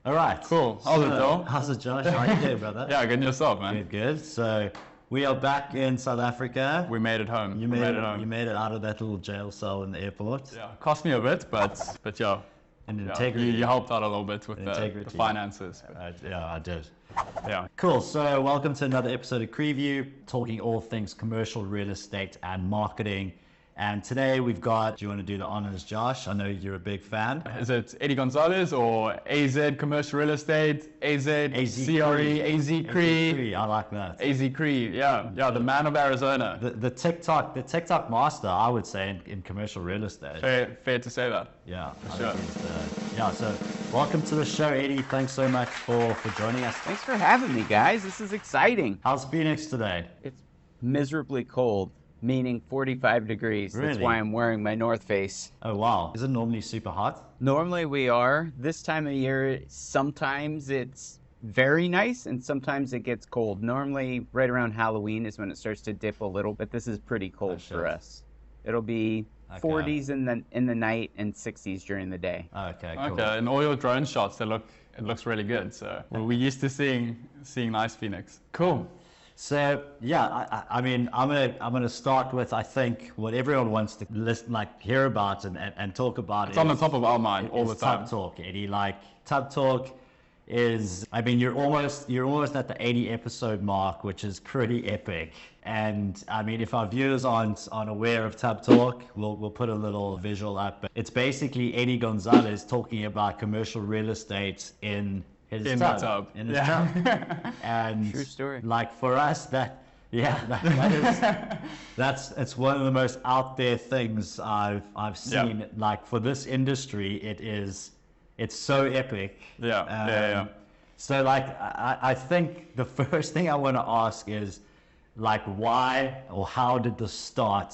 All right. Cool. How's it, Joel? How's it, Josh? How you doing, brother? Yeah, good and yourself, man. Good, good. So we are back in South Africa. We made it home. You made it home. You made it out of that little jail cell in the airport. Yeah, cost me a bit, but yeah. And Yeah, integrity. you helped out a little bit with the finances. Yeah, I did. Yeah. Cool. So welcome to another episode of CREview, talking all things commercial real estate and marketing. And today we've got, do you want to do the honors, Josh? I know you're a big fan. Is it Eddie Gonzalez or AZ Commercial Real Estate, AZ CRE, AZ CRE? I like that. AZ CRE, yeah, the man of Arizona. The TikTok master, I would say, in commercial real estate. Fair to say that. Yeah, for sure. Yeah, so welcome to the show, Eddie. Thanks so much for joining us. Thanks for having me, guys. This is exciting. How's Phoenix today? It's miserably cold, meaning 45 degrees. Really? That's why I'm wearing my North Face. Oh, wow. Is it normally super hot? Normally we are. This time of year, sometimes it's very nice and sometimes it gets cold. Normally right around Halloween is when it starts to dip a little, but this is pretty cold for us. It'll be 40s in the night and 60s during the day. Okay, cool. Okay, and all your drone shots, it looks really good. So we're used to seeing nice Phoenix. Cool. So yeah, I mean, I'm gonna start with, I think, what everyone wants to listen, like hear about and talk about. It's on the top of our mind all the time. Tub Talk, Eddie. Like Tub Talk is, I mean, you're almost at the 80 episode mark, which is pretty epic. And I mean, if our viewers aren't aware of Tub Talk, we'll put a little visual up. But it's basically Eddie Gonzalez talking about commercial real estate in his tub. And true story. Like for us, that is it's one of the most out there things I've seen. Yeah. Like for this industry, it's so epic. Yeah. So like I think the first thing I want to ask is like why or how did this start?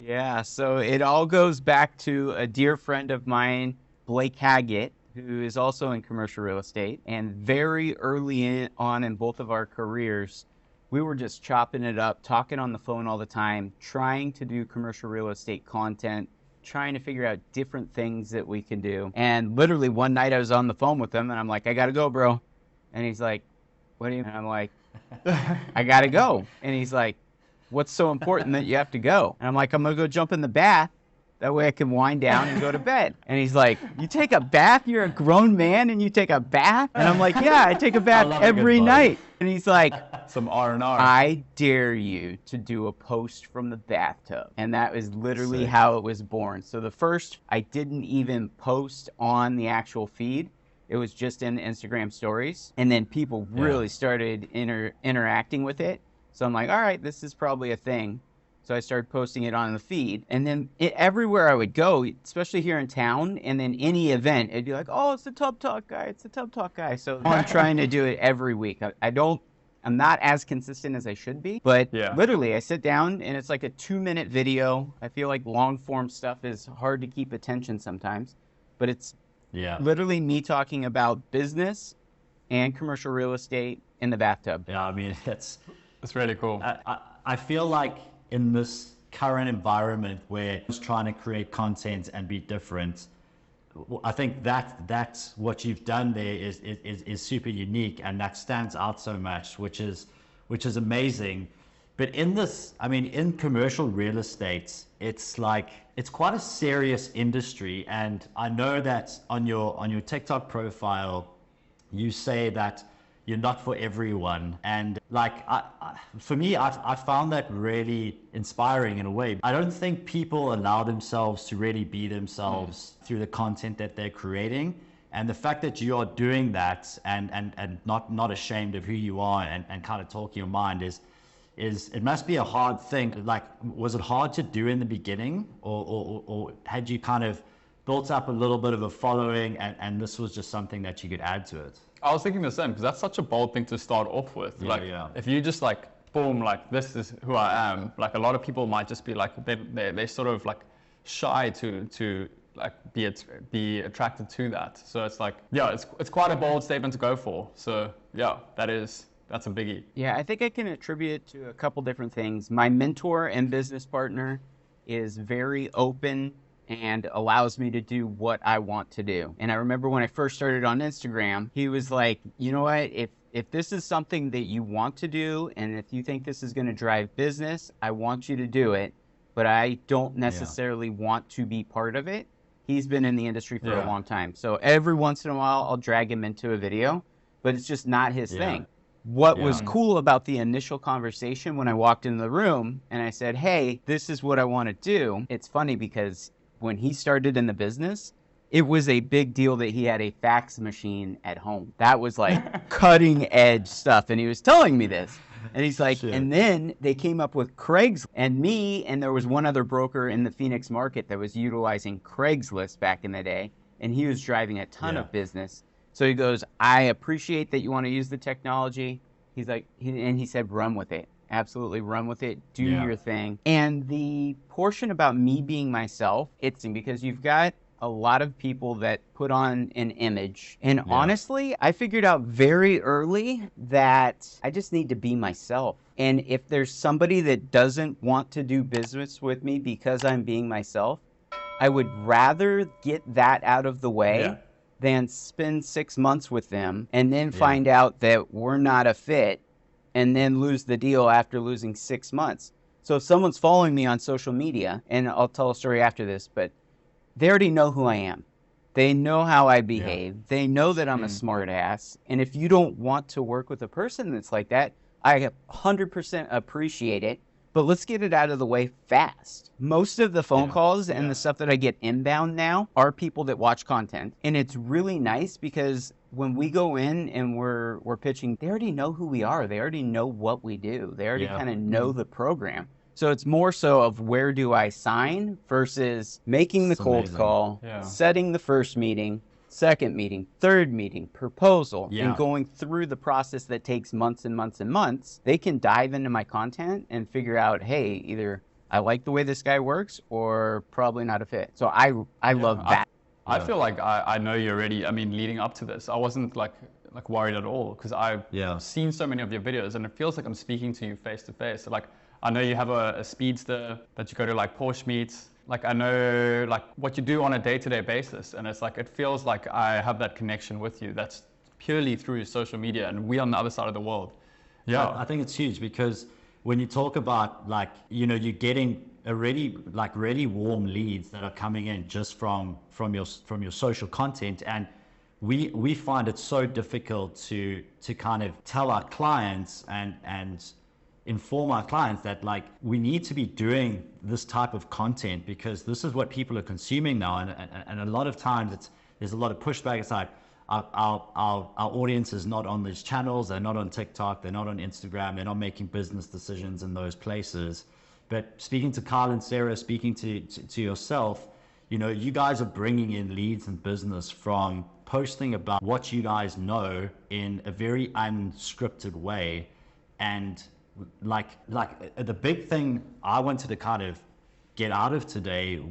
Yeah, so it all goes back to a dear friend of mine, Blake Haggett, who is also in commercial real estate. And very early on in both of our careers, we were just chopping it up, talking on the phone all the time, trying to do commercial real estate content, trying to figure out different things that we can do. And literally one night I was on the phone with him and I'm like, I gotta go, bro. And he's like, what do you mean? And I'm like, I gotta go. And he's like, what's so important that you have to go? And I'm like, I'm gonna go jump in the bath. That way I can wind down and go to bed. And he's like, you take a bath? You're a grown man and you take a bath? And I'm like, yeah, I take a bath every night. And he's like, some R&R. I dare you to do a post from the bathtub. And that was literally how it was born. So the first, I didn't even post on the actual feed. It was just in Instagram stories. And then people really started interacting with it. So I'm like, all right, this is probably a thing. So I started posting it on the feed. And then everywhere I would go, especially here in town, and then any event, it'd be like, oh, it's the Tub Talk guy. It's the Tub Talk guy. So I'm trying to do it every week. I'm not as consistent as I should be. But literally, I sit down, and it's like a 2-minute video. I feel like long-form stuff is hard to keep attention sometimes. But it's literally me talking about business and commercial real estate in the bathtub. Yeah, I mean, it's really cool. I feel like in this current environment where it's trying to create content and be different, I think that's what you've done there is super unique, and that stands out so much, which is amazing. But in this, I mean, in commercial real estate, it's quite a serious industry, and I know that on your TikTok profile, you say that you're not for everyone. And like, for me, I found that really inspiring in a way. I don't think people allow themselves to really be themselves through the content that they're creating. And the fact that you are doing that and not ashamed of who you are and kind of talking your mind is it must be a hard thing. Like, was it hard to do in the beginning, or had you kind of built up a little bit of a following and this was just something that you could add to it? I was thinking the same, because that's such a bold thing to start off with. If you just like, boom, like this is who I am, like a lot of people might just be like, they're sort of like shy to like be attracted to that. So it's like, it's quite a bold statement to go for. So that's a biggie. Yeah, I think I can attribute it to a couple different things. My mentor and business partner is very open and allows me to do what I want to do. And I remember when I first started on Instagram, he was like, you know what, if this is something that you want to do, and if you think this is going to drive business, I want you to do it, but I don't necessarily want to be part of it. He's been in the industry for a long time. So every once in a while, I'll drag him into a video, but it's just not his thing. What was cool about the initial conversation when I walked into the room and I said, hey, this is what I want to do. It's funny because when he started in the business, it was a big deal that he had a fax machine at home. That was like cutting edge stuff. And he was telling me this. And he's like, and then they came up with Craigslist and me, and there was one other broker in the Phoenix market that was utilizing Craigslist back in the day. And he was driving a ton of business. So he goes, I appreciate that you want to use the technology. He's like, and he said, run with it. Absolutely run with it. Do your thing. And the portion about me being myself, it's because you've got a lot of people that put on an image. And honestly, I figured out very early that I just need to be myself. And if there's somebody that doesn't want to do business with me because I'm being myself, I would rather get that out of the way than spend 6 months with them and then find out that we're not a fit and then lose the deal after losing 6 months. So if someone's following me on social media, and I'll tell a story after this, but they already know who I am. They know how I behave. They know that I'm a smart ass. And if you don't want to work with a person that's like that, I 100% appreciate it. But let's get it out of the way fast. Most of the phone calls and the stuff that I get inbound now are people that watch content. And it's really nice because when we go in and we're pitching, they already know who we are. They already know what we do. They already kind of know the program. So it's more so of where do I sign versus making the cold call, setting the first meeting, second meeting, third meeting, proposal, and going through the process that takes months and months and months. They can dive into my content and figure out, hey, either I like the way this guy works or probably not a fit. So I love that. I feel like I know you already. I mean, leading up to this, I wasn't like worried at all because I've seen so many of your videos and it feels like I'm speaking to you face to face. So, like, I know you have a speedster that you go to like Porsche meets. Like, I know like what you do on a day-to-day basis, and it's like it feels like I have that connection with you. That's purely through social media, and we on the other side of the world. Yeah, I think it's huge because when you talk about like, you know, you're getting really warm leads that are coming in just from your social content, and we find it so difficult to kind of tell our clients and inform our clients that like we need to be doing this type of content because this is what people are consuming now, and a lot of times there's a lot of pushback. It's like our audience is not on these channels, they're not on TikTok, they're not on Instagram, they're not making business decisions in those places. But speaking to Kyle and Sarah, speaking to yourself, you know, you guys are bringing in leads and business from posting about what you guys know in a very unscripted way. And like the big thing I wanted to kind of get out of today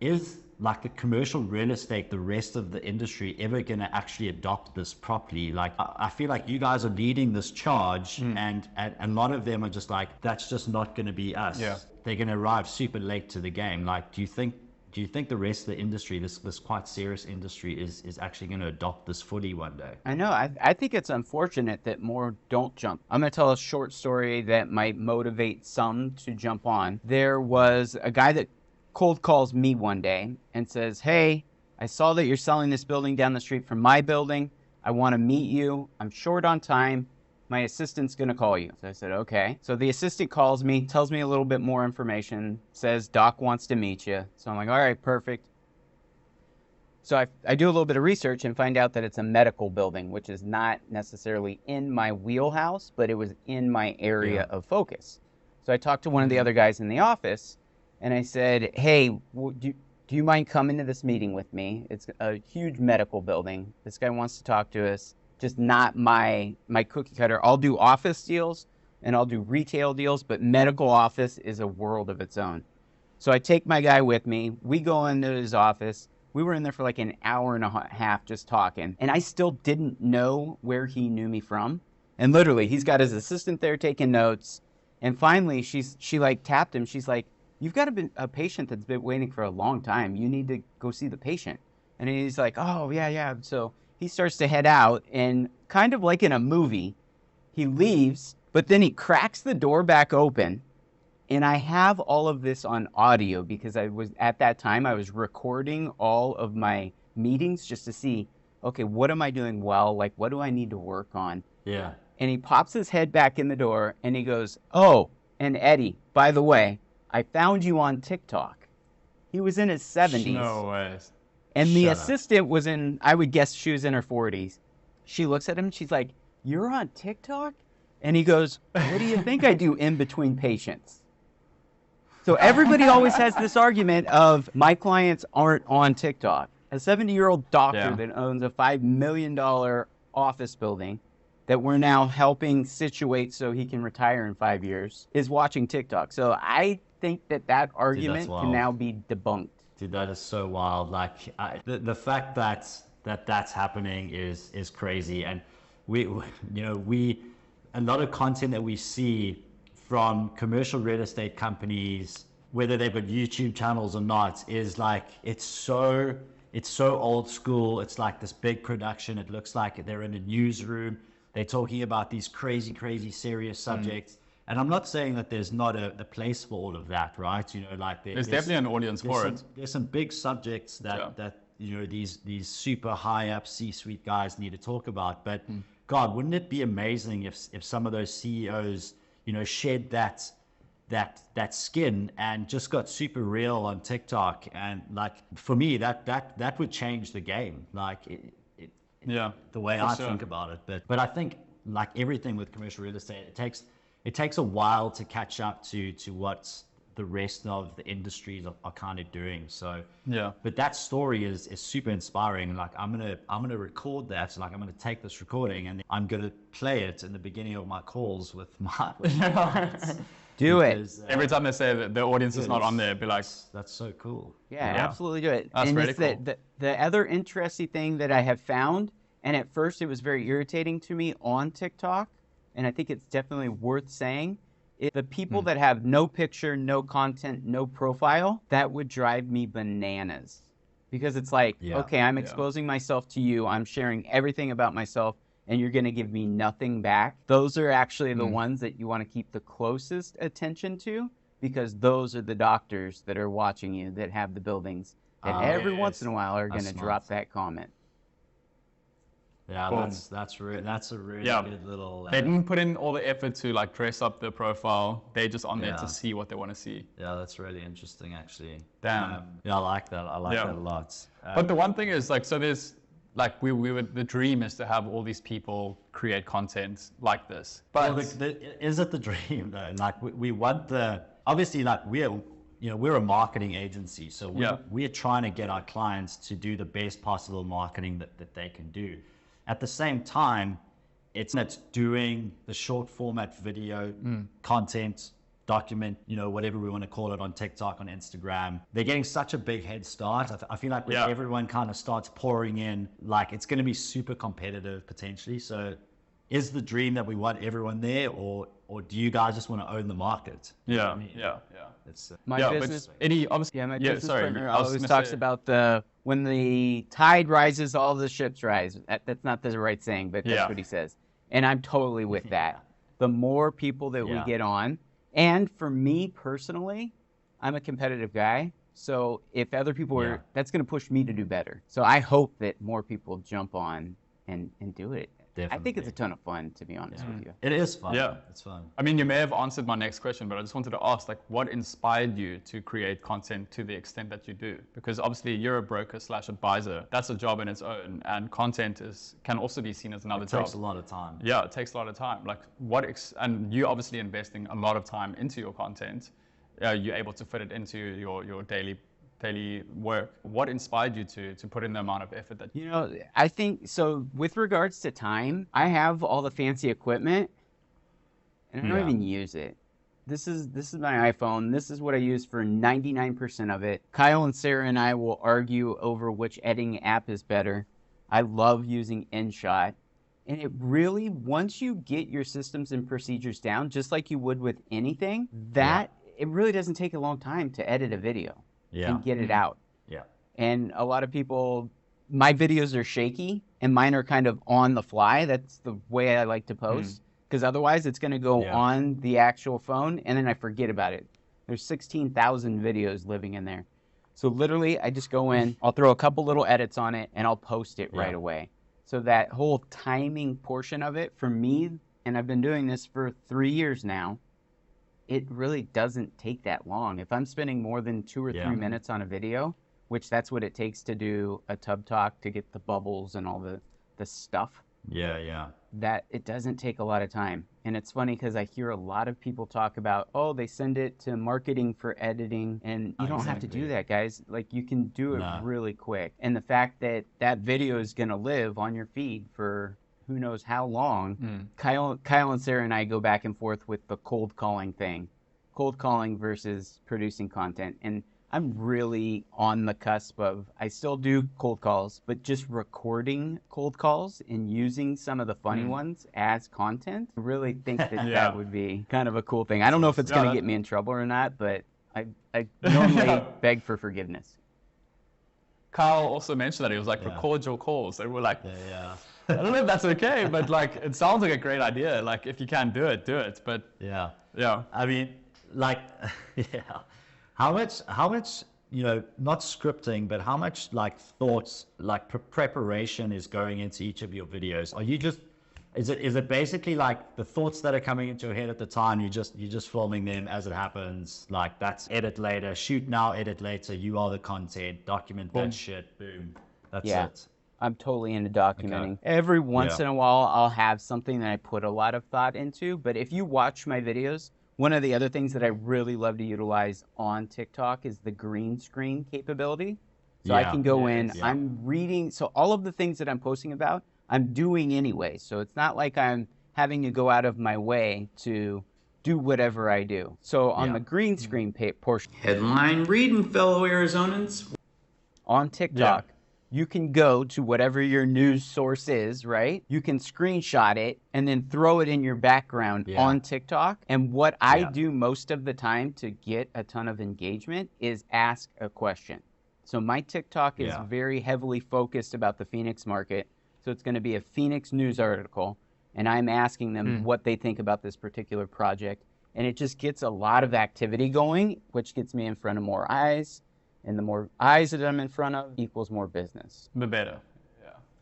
is like the commercial real estate, the rest of the industry ever going to actually adopt this properly? Like, I feel like you guys are leading this charge, and a lot of them are just like, that's just not going to be us. They're going to arrive super late to the game. Like, do you think the rest of the industry, this quite serious industry, is actually going to adopt this fully one day? I know. I think it's unfortunate that more don't jump. I'm going to tell a short story that might motivate some to jump on. There was a guy that cold calls me one day and says, hey, I saw that you're selling this building down the street from my building. I want to meet you. I'm short on time. My assistant's going to call you. So I said, okay. So the assistant calls me, tells me a little bit more information, says Doc wants to meet you. So I'm like, all right, perfect. So I do a little bit of research and find out that it's a medical building, which is not necessarily in my wheelhouse, but it was in my area of focus. So I talked to one of the other guys in the office and I said, hey, do you mind coming to this meeting with me? It's a huge medical building. This guy wants to talk to us. Just not my cookie cutter. I'll do office deals and I'll do retail deals, but medical office is a world of its own. So I take my guy with me. We go into his office. We were in there for like an hour and a half just talking. And I still didn't know where he knew me from. And literally, he's got his assistant there taking notes. And finally, she like tapped him. She's like, you've got a patient that's been waiting for a long time. You need to go see the patient. And he's like, oh, yeah, yeah. So he starts to head out, and kind of like in a movie, he leaves, but then he cracks the door back open. And I have all of this on audio because at that time, I was recording all of my meetings just to see, okay, what am I doing well? Like, what do I need to work on? Yeah. And he pops his head back in the door and he goes, oh, and Eddie, by the way, I found you on TikTok. He was in his 70s. No way. And the assistant was I would guess she was in her 40s. She looks at him and she's like, you're on TikTok? And he goes, what do you think I do in between patients? So everybody always has this argument of my clients aren't on TikTok. A 70-year-old doctor that owns a $5 million office building that we're now helping situate so he can retire in 5 years is watching TikTok. So I think that argument can now be debunked. Dude, that is so wild. Like the fact that's happening is crazy. And we a lot of content that we see from commercial real estate companies, whether they've got YouTube channels or not, is like it's so old school. It's like this big production. It looks like they're in a newsroom. They're talking about these crazy serious subjects. And I'm not saying that there's not a place for all of that, right? You know, like there's definitely an audience for it. There's some big subjects that these super high up C-suite guys need to talk about. But God, wouldn't it be amazing if some of those CEOs, shed that skin and just got super real on TikTok? And like for me, that would change the game. Like the way I think about it. But I think like everything with commercial real estate, it takes a while to catch up to what the rest of the industries are kind of doing. So but that story is super inspiring. Like I'm gonna record that. So like I'm gonna take this recording and I'm gonna play it in the beginning of my calls with my clients. Do it. Every time they say that the audience is not on there, be like, that's so cool. Yeah, absolutely do it. That's and really cool. The other interesting thing that I have found, and at first it was very irritating to me on TikTok, and I think it's definitely worth saying, is the people that have no picture, no content, no profile, that would drive me bananas. Because it's like, okay, I'm exposing myself to you, I'm sharing everything about myself, and you're going to give me nothing back. Those are actually the ones that you want to keep the closest attention to, because those are the doctors that are watching you, that have the buildings, that every once in a while are going to drop that comment. Yeah, that's a really good little. They didn't put in all the effort to like dress up the profile. They're just on there to see what they want to see. Yeah, that's really interesting, actually. Damn. I like that. I like that a lot. But the one thing is like, so there's like the dream is to have all these people create content like this. But is it the dream though? Like we want obviously like we're a marketing agency, so we're trying to get our clients to do the best possible marketing that they can do. At the same time, it's doing the short format video content, document, whatever we want to call it, on TikTok, on Instagram. They're getting such a big head start. I feel like when everyone kind of starts pouring in, like it's going to be super competitive potentially. So is the dream that we want everyone there, or do you guys just want to own the market? Yeah. It's my business. My business partner always talks about when the tide rises, all the ships rise. That's not the right saying, but that's what he says. And I'm totally with that. The more people that we get on, and for me personally, I'm a competitive guy. So if other people are, that's going to push me to do better. So I hope that more people jump on and do it. Definitely. I think it's a ton of fun, to be honest with you. It is fun. Yeah. It's fun. I mean, you may have answered my next question, but I just wanted to ask, like, what inspired you to create content to the extent that you do? Because obviously you're a broker / advisor. That's a job in its own. And content can also be seen as another job. It takes a lot of time. Yeah, it takes a lot of time. Like and you're obviously investing a lot of time into your content. You're able to fit it into your daily work. What inspired you to put in the amount of effort that I think so. With regards to time, I have all the fancy equipment and I don't even use it. This is my iPhone. This is what I use for 99% of it. Kyle and Sarah and I will argue over which editing app is better. I love using InShot. And it really, once you get your systems and procedures down, just like you would with anything, that it really doesn't take a long time to edit a video and get it out. Yeah. And a lot of people, my videos are shaky and mine are kind of on the fly. That's the way I like to post, because otherwise it's going to go on the actual phone and then I forget about it. There's 16,000 videos living in there. So literally I just go in, I'll throw a couple little edits on it and I'll post it right away. So that whole timing portion of it for me, and I've been doing this for 3 years now, it really doesn't take that long. If I'm spending more than 2 or 3 minutes on a video, which that's what it takes to do a tub talk, to get the bubbles and all the stuff. That it doesn't take a lot of time. And it's funny because I hear a lot of people talk about, oh, they send it to marketing for editing, and you don't have to do that, guys. Like, you can do it really quick. And the fact that that video is going to live on your feed for who knows how long. Kyle and Sarah and I go back and forth with the cold calling thing. Cold calling versus producing content. And I'm really on the cusp of, I still do cold calls, but just recording cold calls and using some of the funny ones as content. I really think that that would be kind of a cool thing. I don't know if it's going to get me in trouble or not, but I normally beg for forgiveness. Kyle also mentioned that he was like, record your calls. And we're like, I don't know if that's okay, but like, it sounds like a great idea. Like, if you can do it, do it. But yeah. I mean, like, how much, you know, not scripting, but how much like thoughts, like preparation is going into each of your videos? Are you just, is it basically like the thoughts that are coming into your head at the time, you're just filming them as it happens, like that's edit later, shoot now, edit later, you are the content, document that shit, boom, that's it. I'm totally into documenting. Okay. Every once in a while, I'll have something that I put a lot of thought into, but if you watch my videos, one of the other things that I really love to utilize on TikTok is the green screen capability. So I can go in, I'm reading, so all of the things that I'm posting about, I'm doing anyway. So it's not like I'm having to go out of my way to do whatever I do. So on the green screen portion. Headline reading, fellow Arizonans. On TikTok. You can go to whatever your news source is, right? You can screenshot it and then throw it in your background on TikTok. And what I do most of the time to get a ton of engagement is ask a question. So my TikTok is very heavily focused about the Phoenix market. So it's going to be a Phoenix news article. And I'm asking them what they think about this particular project. And it just gets a lot of activity going, which gets me in front of more eyes. And the more eyes that I'm in front of equals more business. The better.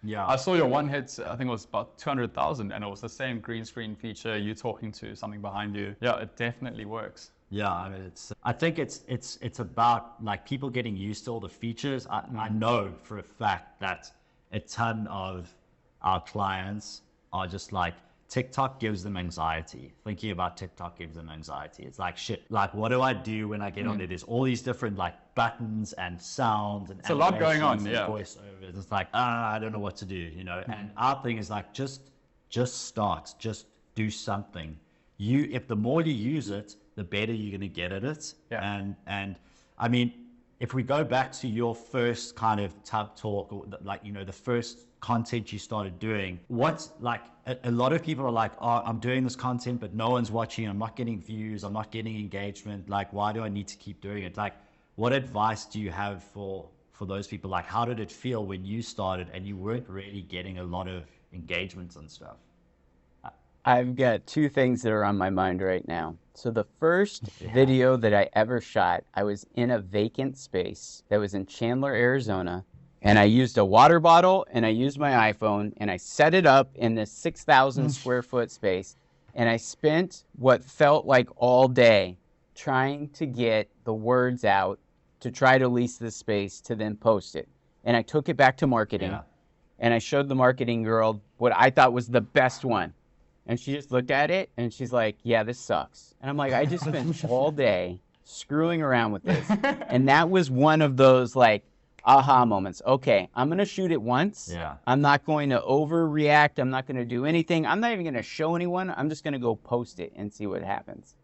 Yeah. I saw your one hit, I think it was about 200,000, and it was the same green screen feature, you talking to something behind you. Yeah, it definitely works. Yeah, I mean, I think it's about like people getting used to all the features. I know for a fact that a ton of our clients are just like, TikTok gives them anxiety. Thinking about TikTok gives them anxiety. It's like, shit, like what do I do when I get on it? There's all these different like buttons and sounds and it's a lot going on, voiceovers. It's like, I don't know what to do, you know? And our thing is like, just start, just do something. If the more you use it, the better you're going to get at it. And I mean, if we go back to your first kind of tub talk, or like, you know, the first content you started doing, what's like a lot of people are like, oh, I'm doing this content but no one's watching, I'm not getting views, I'm not getting engagement, like why do I need to keep doing it? Like, what advice do you have for those people? Like, how did it feel when you started and you weren't really getting a lot of engagements and stuff? I've got two things that are on my mind right now. So the first video that I ever shot, I was in a vacant space that was in Chandler, Arizona. And I used a water bottle and I used my iPhone and I set it up in this 6,000 square foot space. And I spent what felt like all day trying to get the words out to try to lease this space to then post it. And I took it back to marketing and I showed the marketing girl what I thought was the best one. And she just looked at it and she's like, yeah, this sucks. And I'm like, I just spent all day screwing around with this. And that was one of those like, aha moments. Okay, I'm going to shoot it once. I'm not going to overreact. I'm not going to do anything. I'm not even going to show anyone. I'm just going to go post it and see what happens.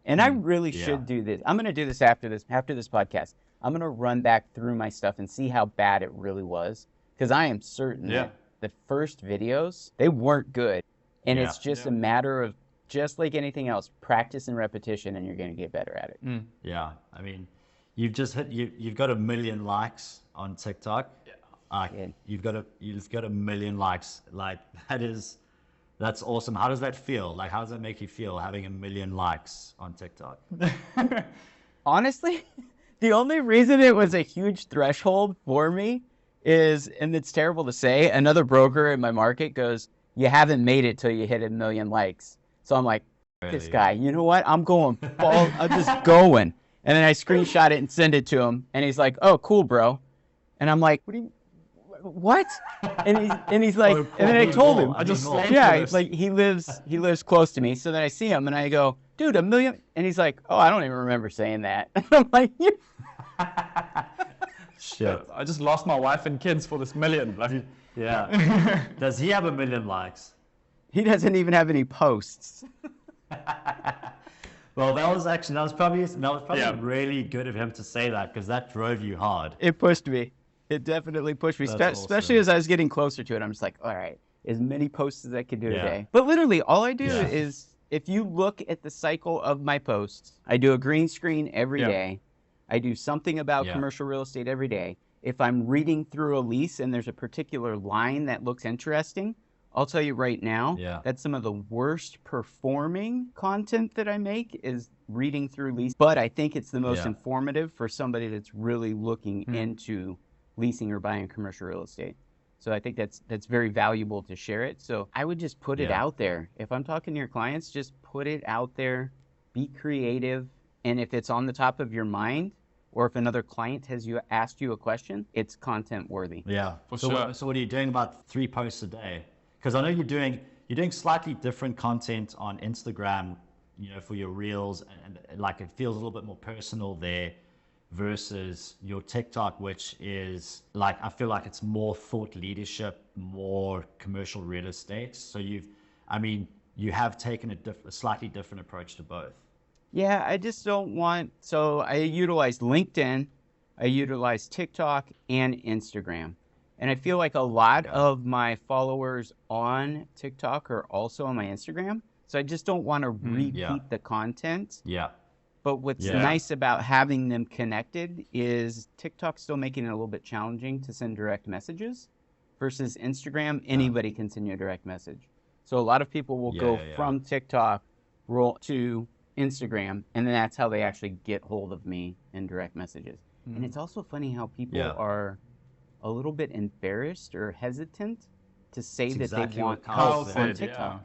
And I really should do this. I'm going to do this after this podcast. I'm going to run back through my stuff and see how bad it really was. Because I am certain that the first videos, they weren't good. And it's just a matter of just like anything else, practice and repetition, and you're going to get better at it. Yeah, I mean, you've got 1 million likes on TikTok. Good. You've got 1 million likes. Like that's awesome. How does that feel? Like, how does that make you feel having 1 million likes on TikTok? Honestly, the only reason it was a huge threshold for me is, and it's terrible to say, another broker in my market goes, "You haven't made it till you hit 1 million likes." So I'm like, this guy, you know what? I'm just going. And then I screenshot it and send it to him. And he's like, "Oh, cool, bro." And I'm like, what? And he's like, and then I told him, like he lives close to me. So then I see him and I go, "Dude, 1 million." And he's like, "Oh, I don't even remember saying that." And I'm like, shit. I just lost my wife and kids for this million. Like, yeah. Does he have 1 million likes? He doesn't even have any posts. Well, that was probably really good of him to say that, because that drove you hard. It pushed me. It definitely pushed me, especially as I was getting closer to it. I'm just like, all right, as many posts as I could do a day. But literally, all I do is, if you look at the cycle of my posts, I do a green screen every day. I do something about commercial real estate every day. If I'm reading through a lease and there's a particular line that looks interesting, I'll tell you right now, that some of the worst performing content that I make is reading through lease. But I think it's the most informative for somebody that's really looking into leasing or buying commercial real estate. So I think that's very valuable to share it. So I would just put it out there. If I'm talking to your clients, just put it out there, be creative. And if it's on the top of your mind, or if another client has asked you a question, it's content worthy. Yeah. So what are you doing about 3 posts a day? Because I know you're doing slightly different content on Instagram, for your reels, and like it feels a little bit more personal there, versus your TikTok, which is like, I feel like it's more thought leadership, more commercial real estate. So you have taken a slightly different approach to both. Yeah, I just don't want, so I utilize LinkedIn, I utilize TikTok and Instagram. And I feel like a lot of my followers on TikTok are also on my Instagram. So I just don't want to repeat the content. Yeah. But what's nice about having them connected is TikTok's still making it a little bit challenging to send direct messages, versus Instagram, anybody can send you a direct message. So a lot of people will go from TikTok roll to Instagram, and then that's how they actually get hold of me in direct messages. And it's also funny how people are a little bit embarrassed or hesitant to say that they want help on TikTok.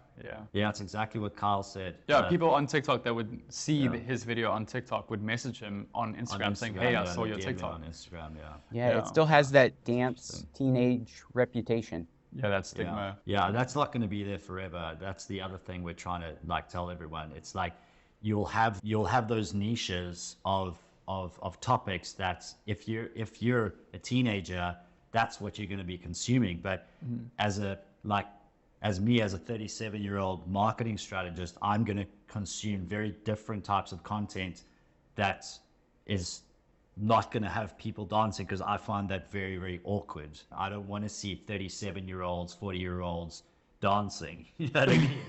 Yeah, it's exactly what Kyle said. Yeah, people on TikTok that would see his video on TikTok would message him on Instagram saying, "Hey, I saw your TikTok." On Instagram, yeah, it still has that dance teenage reputation. Yeah, that stigma. Yeah, that's not going to be there forever. That's the other thing we're trying to tell everyone. It's like you'll have those niches of topics that if you're a teenager, that's what you're going to be consuming. But as a 37-year-old marketing strategist, I'm going to consume very different types of content that is not going to have people dancing, because I find that very, very awkward. I don't want to see 37-year-olds, 40-year-olds dancing. You know what I mean?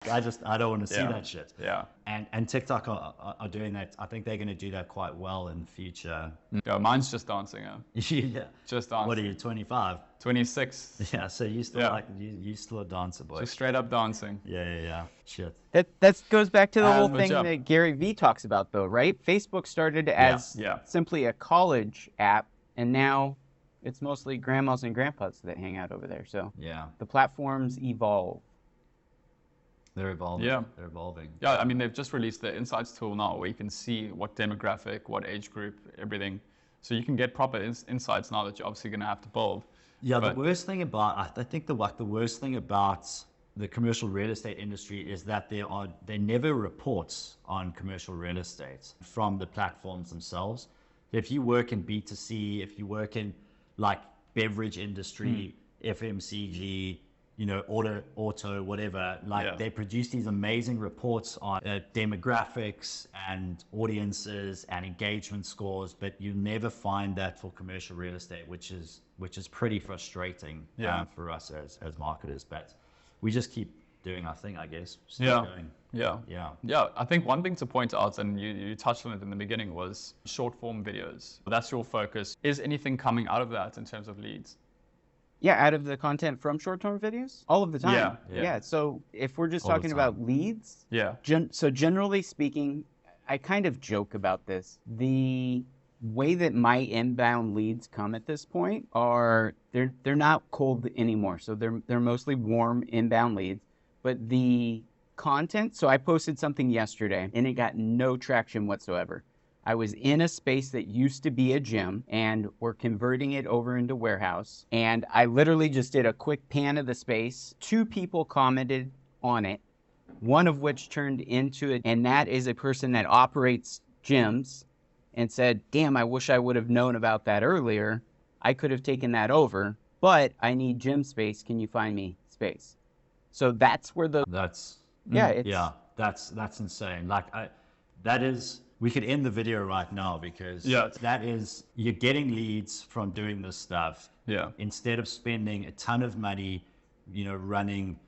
I don't want to see that shit. Yeah. And TikTok are doing that. I think they're going to do that quite well in the future. Yeah, mine's just dancing. Yeah. Just dancing. What are you, 25? 26. Yeah, so you still you still a dancer, boy. Just straight up dancing. Yeah. Shit. That goes back to the whole thing that Gary Vee talks about, though, right? Facebook started as simply a college app, and now it's mostly grandmas and grandpas that hang out over there. So the platforms evolve. They're evolving. Yeah. They're evolving. Yeah, I mean, they've just released the Insights tool now, where you can see what demographic, what age group, everything. So you can get proper insights now that you're obviously going to have to build. Yeah, the worst thing about, I think the worst thing about the commercial real estate industry is that there never reports on commercial real estate from the platforms themselves. If you work in B2C, if you work in like beverage industry, FMCG, auto, whatever, they produce these amazing reports on demographics and audiences and engagement scores, but you never find that for commercial real estate, which is pretty frustrating for us as marketers. But we just keep doing our thing, I guess. Yeah. Going. Yeah. I think one thing to point out, and you touched on it in the beginning, was short form videos. That's your focus. Is anything coming out of that in terms of leads? Yeah, out of the content from short-term videos? All of the time. Yeah. So if we're just All the talking time. about leads, so generally speaking, I kind of joke about this. The way that my inbound leads come at this point are they're not cold anymore. So they're mostly warm inbound leads. But the content, so I posted something yesterday and it got no traction whatsoever. I was in a space that used to be a gym and we're converting it over into warehouse. And I literally just did a quick pan of the space. 2 people commented on it, one of which turned into it. And that is a person that operates gyms and said, damn, I wish I would have known about that earlier. I could have taken that over, but I need gym space. Can you find me space? So that's where that's insane. Like that is, we could end the video right now because that is, you're getting leads from doing this stuff. Yeah. Instead of spending a ton of money, running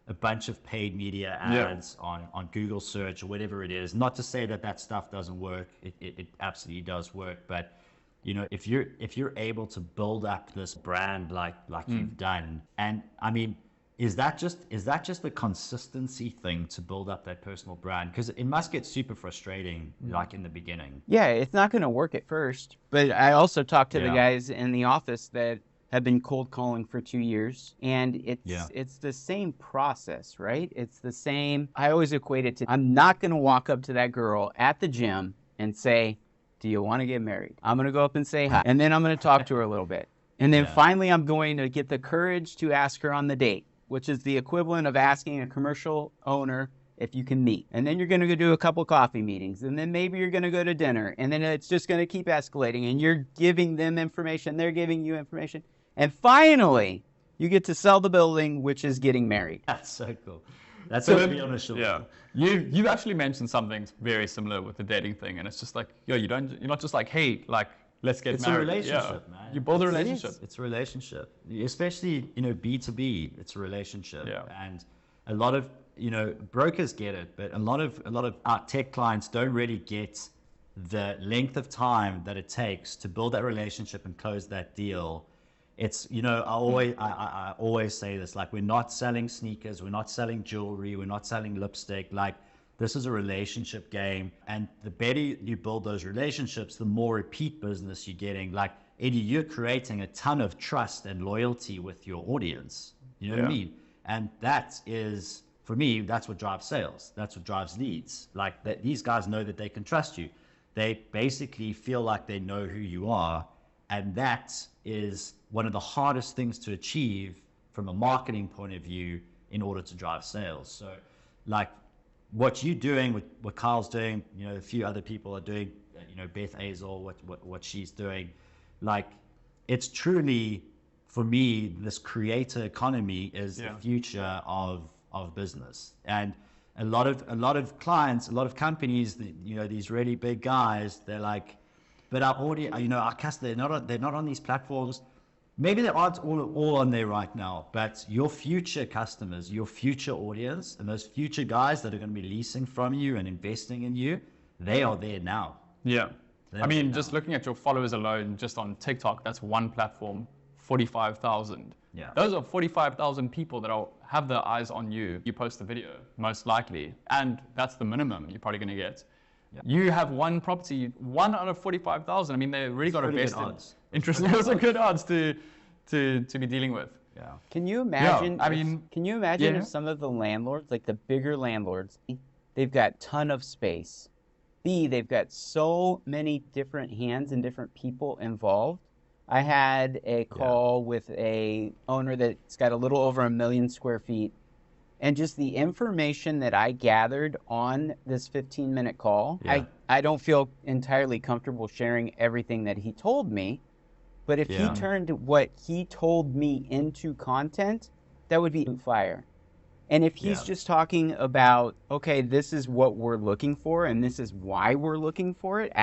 a bunch of paid media ads on Google search or whatever it is. Not to say that stuff doesn't work. It absolutely does work. But if you're able to build up this brand like you've done, and I mean, is that just a consistency thing to build up that personal brand? Because it must get super frustrating, like in the beginning. Yeah, it's not going to work at first. But I also talked to the guys in the office that have been cold calling for 2 years, and it's the same process, right? It's the same. I always equate it to, I'm not going to walk up to that girl at the gym and say, do you want to get married? I'm going to go up and say hi, and then I'm going to talk to her a little bit. And then finally I'm going to get the courage to ask her on the date, which is the equivalent of asking a commercial owner if you can meet. And then you're going to go do a couple coffee meetings, and then maybe you're going to go to dinner, and then it's just going to keep escalating, and you're giving them information, they're giving you information. And finally, you get to sell the building, which is getting married. That's so cool. That's so, to be honest. Yeah. You've actually mentioned something very similar with the dating thing, and it's just like, you're not just like, hey, like, let's get married. It's a relationship, man. You build a relationship. It's a relationship, especially B2B. It's a relationship, and a lot of brokers get it, but a lot of our tech clients don't really get the length of time that it takes to build that relationship and close that deal. It's I always say this, like, we're not selling sneakers, we're not selling jewelry, we're not selling lipstick. Like, this is a relationship game, and the better you build those relationships, the more repeat business you're getting. Like, Eddie, you're creating a ton of trust and loyalty with your audience. You know what I mean? And that is, for me, that's what drives sales. That's what drives leads. Like, that these guys know that they can trust you. They basically feel like they know who you are, and that is one of the hardest things to achieve from a marketing point of view in order to drive sales. So, like, what you're doing, what Kyle's doing, a few other people are doing, Beth Azor, what she's doing, like, it's truly, for me, this creator economy is the future of business. And a lot of clients, a lot of companies, these really big guys, they're like, but our audience, our customers, they're not on these platforms. Maybe they aren't all on there right now, but your future customers, your future audience, and those future guys that are going to be leasing from you and investing in you, they are there now. Yeah. I mean, just looking at your followers alone, just on TikTok, that's one platform, 45,000. Yeah. Those are 45,000 people that have their eyes on you. You post the video, most likely, and that's the minimum you're probably going to get. Yeah. You have one property, 1 out of 45,000. I mean, they really got a vested interest. Those are good odds to be dealing with. Yeah. Can you imagine? Can you imagine if some of the landlords, like the bigger landlords, they've got ton of space. They've got so many different hands and different people involved. I had a call with a owner that's got a little over 1 million square feet. And just the information that I gathered on this 15-minute call, I don't feel entirely comfortable sharing everything that he told me. But if he turned what he told me into content, that would be fire. And if he's just talking about, okay, this is what we're looking for, and this is why we're looking for it,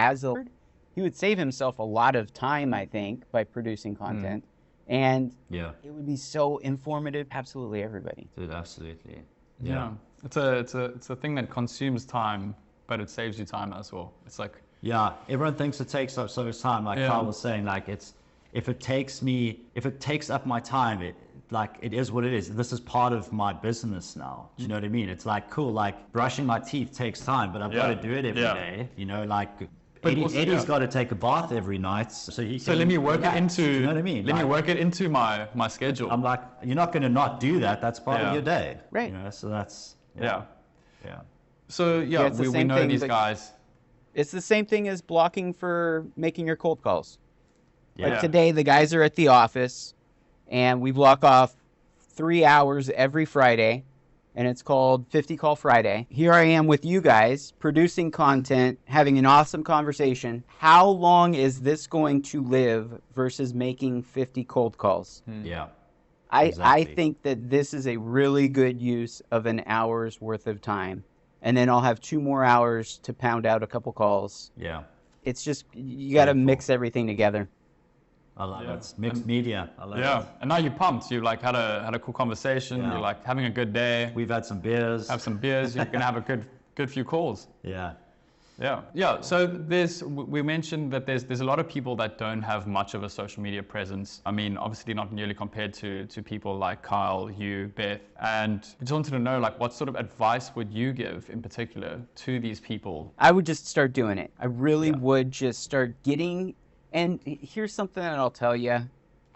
he would save himself a lot of time, I think, by producing content. And it would be so informative. Absolutely everybody. Dude, absolutely. Yeah. It's a thing that consumes time, but it saves you time as well. It's like, yeah, everyone thinks it takes up so much time. Like Carl was saying, like if it takes up my time, it is what it is. This is part of my business now. Do you know what I mean? It's like, cool, like brushing my teeth takes time, but I've got to do it every day. You know, like Eddie's got to take a bath every night, so he can. So let me work it into. You know what I mean? Let me work it into my schedule. I'm like, you're not going to not do that. That's part of your day, right? You know, so that's yeah. So we know these guys. It's the same thing as blocking for making your cold calls. Yeah. Like today, the guys are at the office, and we block off 3 hours every Friday, and it's called 50 Call Friday. Here I am with you guys, producing content, having an awesome conversation. How long is this going to live versus making 50 cold calls? Yeah. I think that this is a really good use of an hour's worth of time. And then I'll have 2 more hours to pound out a couple calls. Yeah. It's just, you got to mix everything together. I love it. It's mixed media. I love it. Yeah. And now you're pumped. You like had a cool conversation. Yeah. You're like having a good day. We've had some beers. Have some beers. You're going to have a good few calls. Yeah. Yeah. So we mentioned that there's a lot of people that don't have much of a social media presence. I mean, obviously not nearly compared to people like Kyle, you, Beth. And we just wanted to know, like, what sort of advice would you give in particular to these people? I would just start doing it. I really would just start getting, and here's something that I'll tell you.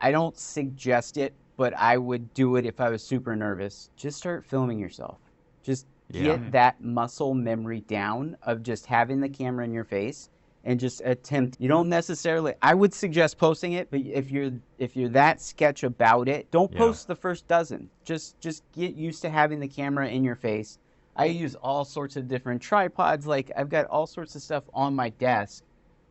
I don't suggest it, but I would do it if I was super nervous. Just start filming yourself. Just get that muscle memory down of just having the camera in your face and just attempt. You don't necessarily, I would suggest posting it, but if you're that sketch about it, don't post the first dozen. Just get used to having the camera in your face. I use all sorts of different tripods. Like I've got all sorts of stuff on my desk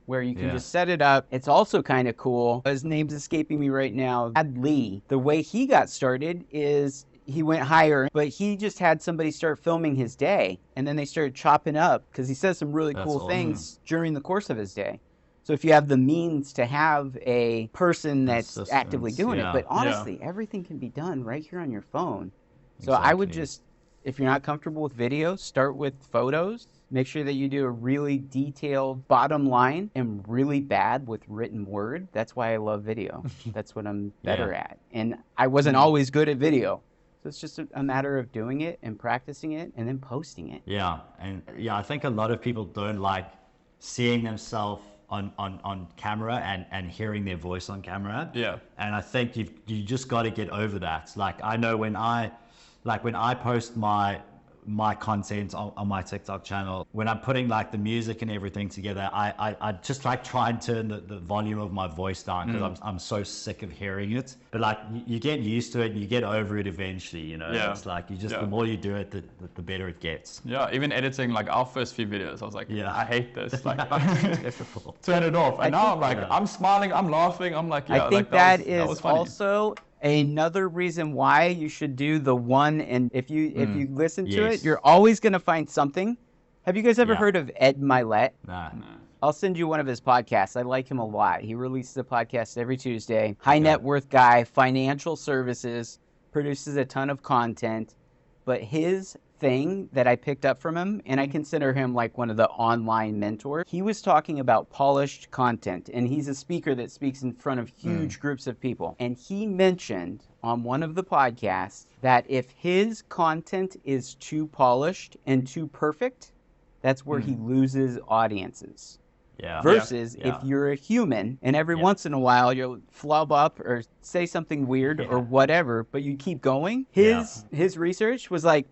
where you can just set it up. It's also kind of cool. His name's escaping me right now. Brad Lee. The way he got started is he went higher, but he just had somebody start filming his day, and then they started chopping up because he says some really cool things during the course of his day. So if you have the means to have a person that's actively doing it, but honestly, everything can be done right here on your phone. So I would just, if you're not comfortable with video, start with photos. Make sure that you do a really detailed bottom line and really bad with written word. That's why I love video. That's what I'm better at. And I wasn't always good at video. So it's just a matter of doing it and practicing it and then posting it. Yeah. And I think a lot of people don't like seeing themselves on camera and hearing their voice on camera. Yeah. And I think you just got to get over that. Like I know when I post my content on my TikTok channel, when I'm putting like the music and everything together, I just like try and turn the volume of my voice down because I'm so sick of hearing it. But like you get used to it and you get over it eventually, you know. It's like you just the more you do it, the better it gets. Yeah, even editing like our first few videos, I was like, I hate this. Like turn it off. And now I'm like, I'm smiling, I'm laughing, I'm like, I think that is also another reason why you should do the one, and if you listen to it, you're always going to find something. Have you guys ever heard of Ed Milet? Nah. I'll send you one of his podcasts. I like him a lot. He releases a podcast every Tuesday. High net worth guy, financial services, produces a ton of content. But his thing that I picked up from him, and I consider him like one of the online mentors, he was talking about polished content, and he's a speaker that speaks in front of huge groups of people. And he mentioned on one of the podcasts that if his content is too polished and too perfect, that's where he loses audiences. Versus if you're a human and every once in a while you'll flub up or say something weird or whatever, but you keep going. His research was like,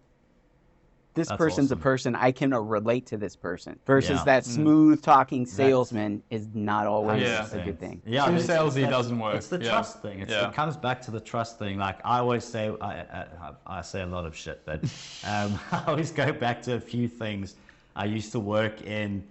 this person's a person, I can relate to this person. Versus that smooth talking salesman is not always a good thing. Too salesy doesn't work. It's the trust thing. It comes back to the trust thing. Like I always say, I say a lot of shit, but I always go back to a few things. I used to work in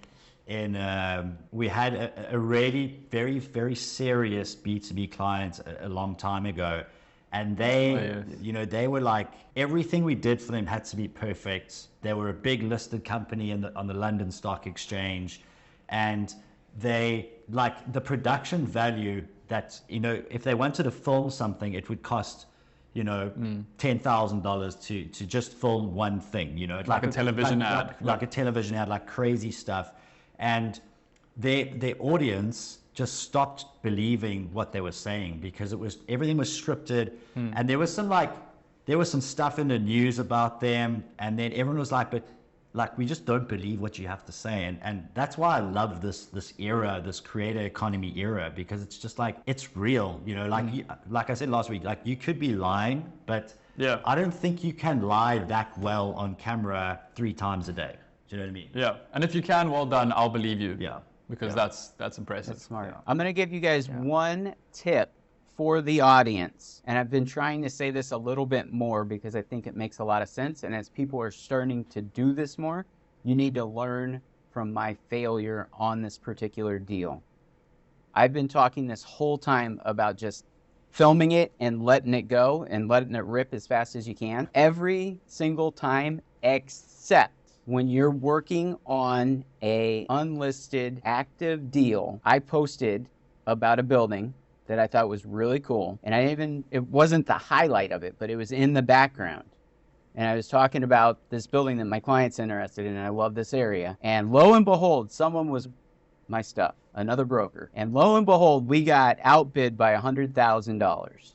we had a really very, very serious B2B client a long time ago. And they, they were like, everything we did for them had to be perfect. They were a big listed company on the London Stock Exchange. And they, like the production value that, if they wanted to film something, it would cost, you know, $10,000 to just film one thing, you know, like a television ad, like a television ad, like crazy stuff, and their audience just stopped believing what they were saying because everything was scripted, and there was some stuff in the news about them, and then everyone was like, but like, we just don't believe what you have to say. And that's why I love this era, this creator economy era, because it's just like, it's real, you know, like like I said last week, like you could be lying, but I don't think you can lie that well on camera 3 times a day. Do you know what I mean? Yeah. And if you can, well done. I'll believe you. Yeah. Because that's impressive. That's smart. I'm going to give you guys one tip for the audience, and I've been trying to say this a little bit more because I think it makes a lot of sense, and as people are starting to do this more, you need to learn from my failure on this particular deal. I've been talking this whole time about just filming it and letting it go and letting it rip as fast as you can. Every single time except when you're working on a unlisted active deal. I posted about a building that I thought was really cool. And it wasn't the highlight of it, but it was in the background. And I was talking about this building that my client's interested in, and I love this area. And lo and behold, someone was my stuff, another broker. And lo and behold, we got outbid by $100,000.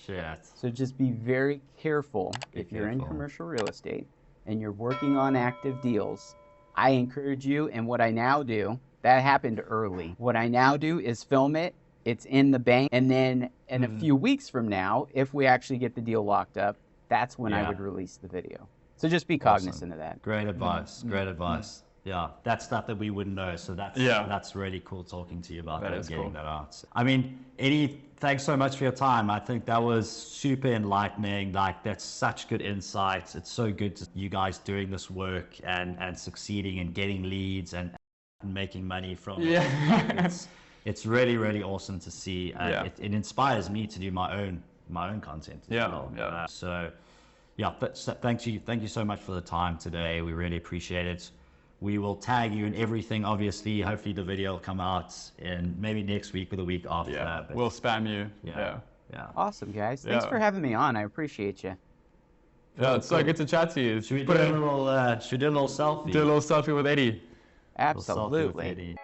Shit. So just be very careful if you're in commercial real estate and you're working on active deals. I encourage you, and what I now do, that happened early. What I now do is film it. It's in the bank, and then in a few weeks from now, if we actually get the deal locked up, that's when I would release the video. So just be cognizant of that. Great advice. Great advice. Yeah, that's stuff that we wouldn't know. So that's really cool talking to you about that and getting that out. I mean, Eddie, thanks so much for your time. I think that was super enlightening. Like, that's such good insights. It's so good to you guys doing this work and succeeding and getting leads and making money from it. It's really, really awesome to see. It inspires me to do my own content as well. So thank you so much for the time today. We really appreciate it. We will tag you in everything, obviously. Hopefully the video will come out in maybe next week or the week after. But we'll spam you. Yeah. Awesome, guys. Thanks for having me on. I appreciate you. Yeah, it's so good to chat to you. Should we do a little selfie? Do a little selfie with Eddie. Absolutely. Selfie with Eddie.